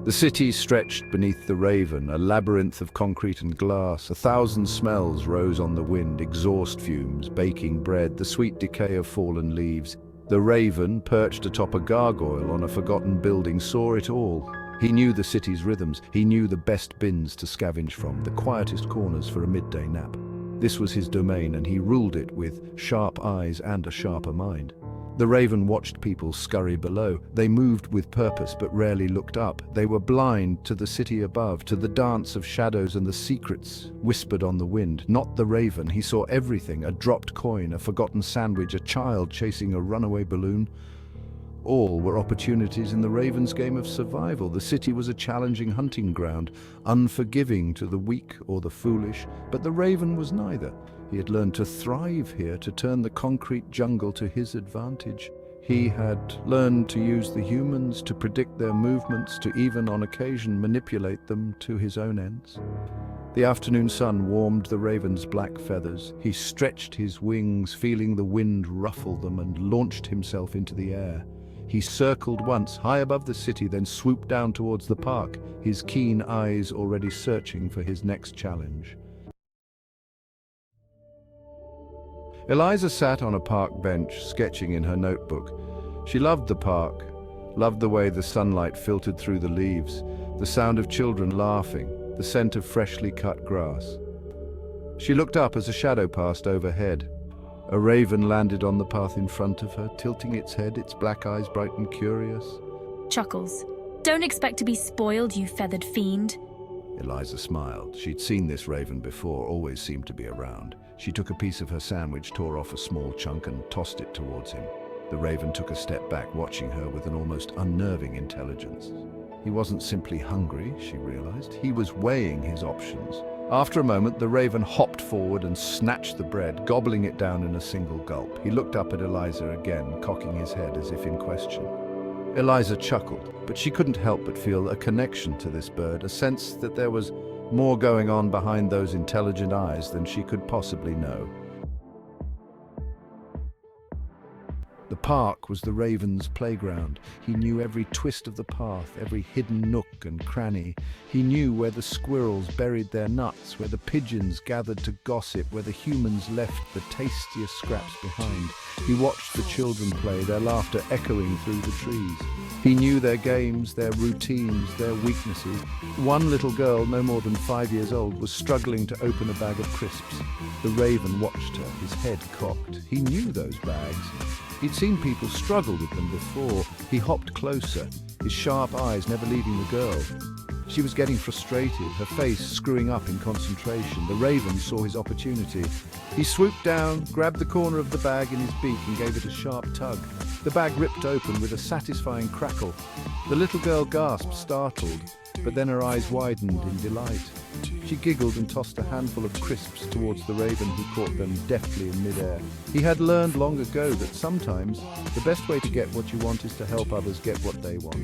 The city stretched beneath the Raven, a labyrinth of concrete and glass. 1,000 smells rose on the wind: exhaust fumes, baking bread, the sweet decay of fallen leaves. The Raven, perched atop a gargoyle on a forgotten building, saw it all. He knew the city's rhythms. He knew the best bins to scavenge from, the quietest corners for a midday nap. This was his domain, and he ruled it with sharp eyes and a sharper mind. The Raven watched people scurry below. They moved with purpose but rarely looked up. They were blind to the city above, to the dance of shadows and the secrets whispered on the wind. Not the Raven. He saw everything: a dropped coin, a forgotten sandwich, a child chasing a runaway balloon. All were opportunities in the Raven's game of survival. The city was a challenging hunting ground, unforgiving to the weak or the foolish, but the Raven was neither. He had learned to thrive here, to turn the concrete jungle to his advantage. He had learned to use the humans, to predict their movements, to even on occasion manipulate them to his own ends. The afternoon sun warmed the Raven's black feathers. He stretched his wings, feeling the wind ruffle them, and launched himself into the air. He circled once, high above the city, then swooped down towards the park, his keen eyes already searching for his next challenge. Eliza sat on a park bench, sketching in her notebook. She loved the park, loved the way the sunlight filtered through the leaves, the sound of children laughing, the scent of freshly cut grass. She looked up as a shadow passed overhead. A raven landed on the path in front of her, tilting its head, its black eyes bright and curious. Chuckles. Don't expect to be spoiled, you feathered fiend. Eliza smiled. She'd seen this raven before, always seemed to be around. She took a piece of her sandwich, tore off a small chunk and tossed it towards him. The raven took a step back, watching her with an almost unnerving intelligence. He wasn't simply hungry, she realized. He was weighing his options. After a moment, the raven hopped forward and snatched the bread, gobbling it down in a single gulp. He looked up at Eliza again, cocking his head as if in question. Eliza chuckled, but she couldn't help but feel a connection to this bird, a sense that there was more going on behind those intelligent eyes than she could possibly know. The park was the raven's playground. He knew every twist of the path, every hidden nook and cranny. He knew where the squirrels buried their nuts, where the pigeons gathered to gossip, where the humans left the tastiest scraps behind. He watched the children play, their laughter echoing through the trees. He knew their games, their routines, their weaknesses. One little girl, no more than 5 years old, was struggling to open a bag of crisps. The raven watched her, his head cocked. He knew those bags. He'd seen people struggle with them before. He hopped closer, his sharp eyes never leaving the girl. She was getting frustrated, her face screwing up in concentration. The raven saw his opportunity. He swooped down, grabbed the corner of the bag in his beak and gave it a sharp tug. The bag ripped open with a satisfying crackle. The little girl gasped, startled, but then her eyes widened in delight. She giggled and tossed a handful of crisps towards the raven, who caught them deftly in midair. He had learned long ago that sometimes the best way to get what you want is to help others get what they want.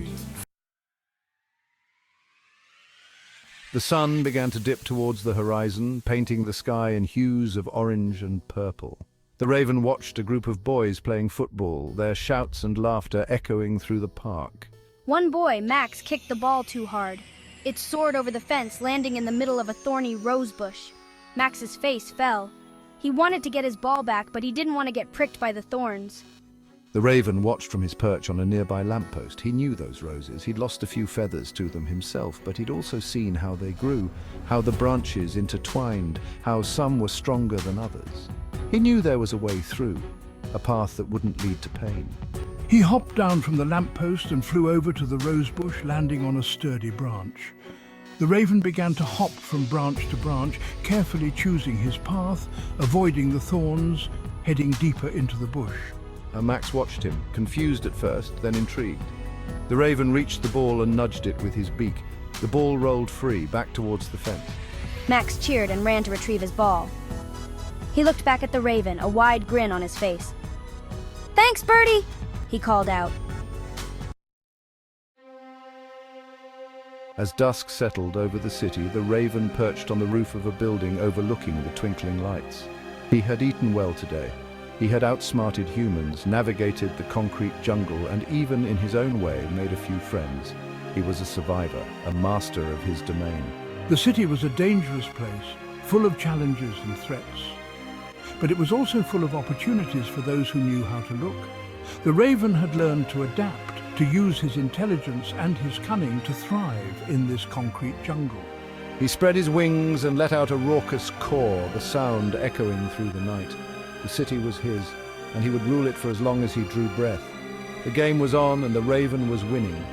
The sun began to dip towards the horizon, painting the sky in hues of orange and purple. The raven watched a group of boys playing football, their shouts and laughter echoing through the park. One boy, Max, kicked the ball too hard. It soared over the fence, landing in the middle of a thorny rose bush. Max's face fell. He wanted to get his ball back, but he didn't want to get pricked by the thorns. The raven watched from his perch on a nearby lamppost. He knew those roses. He'd lost a few feathers to them himself, but he'd also seen how they grew, how the branches intertwined, how some were stronger than others. He knew there was a way through, a path that wouldn't lead to pain. He hopped down from the lamppost and flew over to the rosebush, landing on a sturdy branch. The raven began to hop from branch to branch, carefully choosing his path, avoiding the thorns, heading deeper into the bush. Max watched him, confused at first, then intrigued. The raven reached the ball and nudged it with his beak. The ball rolled free, back towards the fence. Max cheered and ran to retrieve his ball. He looked back at the raven, a wide grin on his face. "Thanks, Birdie!" he called out. As dusk settled over the city, the raven perched on the roof of a building overlooking the twinkling lights. He had eaten well today. He had outsmarted humans, navigated the concrete jungle, and even in his own way made a few friends. He was a survivor, a master of his domain. The city was a dangerous place, full of challenges and threats. But it was also full of opportunities for those who knew how to look. The raven had learned to adapt, to use his intelligence and his cunning to thrive in this concrete jungle. He spread his wings and let out a raucous caw, the sound echoing through the night. The city was his, and he would rule it for as long as he drew breath. The game was on, and the raven was winning.